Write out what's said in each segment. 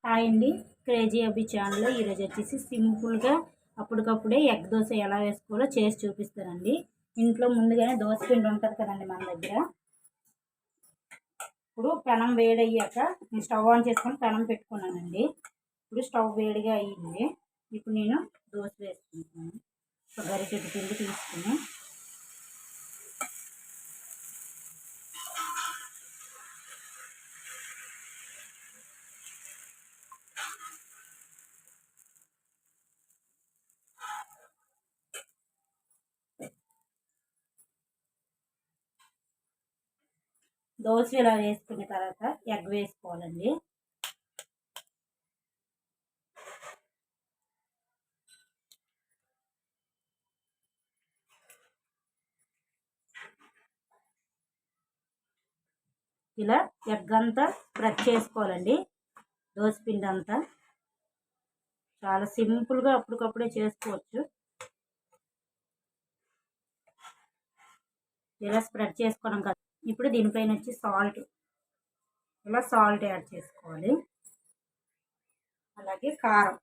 Hi అండి, crazy అబ్బి ఛానల్లో ఈరోజు వచ్చేసి సింపుల్గా అప్పటికప్పుడే ఎగ్ దోశ ఎలా వేసుకోవాలో చేసి చూపిస్తానండి. ఇంట్లో ముందుగానే దోశ పిండి ఉంటుంది కదండి మన దగ్గర. ఇప్పుడు పెనం వేడయ్యాక నేను స్టవ్ ఆన్ చేసుకొని పెనం పెట్టుకున్నానండి. ఇప్పుడు స్టవ్ వేడిగా అయ్యింది. ఇప్పుడు నేను దోశ వేసుకుంటున్నాను. ఒక గరిటెడు పిండి తీసుకుని దోశ ఇలా వేసుకున్న తర్వాత ఎగ్ వేసుకోవాలండి. ఇలా ఎగ్ అంతా స్ప్రెడ్ చేసుకోవాలండి. దోశ పిండి అంతా చాలా సింపుల్గా అప్పటికప్పుడే చేసుకోవచ్చు. ఇలా స్ప్రెడ్ చేసుకోవడం కదా. ఇప్పుడు దీనిపైన వచ్చి సాల్ట్ యాడ్ చేసుకోవాలి. అలాగే కారం,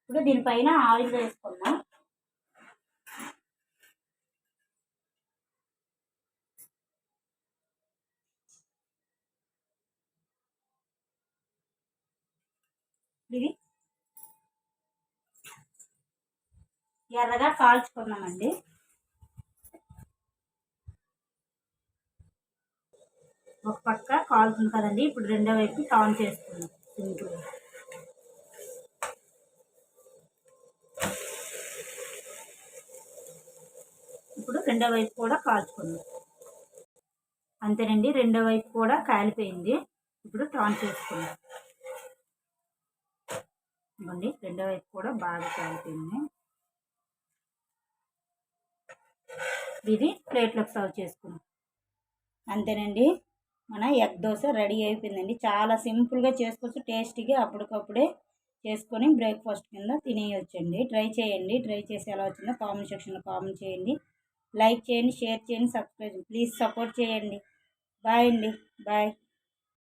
ఇప్పుడు దీనిపైన ఆయిల్ వేసుకుందాం. ఇది ఎర్రగా కాల్చుకున్నామండి. ఒక పక్క కాలుతుంది కదండి. ఇప్పుడు రెండో వైపు టర్న్ చేసుకున్నాం. ఇప్పుడు రెండో వైపు కూడా కాల్చుకున్నాం. అంతేనండి, రెండో వైపు కూడా కాలిపోయింది. ఇప్పుడు టర్న్ చేసుకున్నాం. ఇవ్వండి, రెండో వైపు కూడా బాగా కాలిపోయింది. ఇది ప్లేట్లోకి సర్వ్ చేసుకున్నాం. అంతేనండి, మన ఎగ్ దోశ రెడీ అయిపోయిందండి. చాలా సింపుల్గా చేసుకోవచ్చు, టేస్టీగా అప్పటికప్పుడే చేసుకొని బ్రేక్ఫాస్ట్ కింద తినేయొచ్చండి. ట్రై చేయండి. ట్రై చేసి ఎలా వచ్చిందో కామెంట్ సెక్షన్లో కామెంట్ చేయండి. లైక్ చేయండి, షేర్ చేయండి, సబ్స్క్రైబ్, ప్లీజ్ సపోర్ట్ చేయండి. బాయ్ అండి, బాయ్.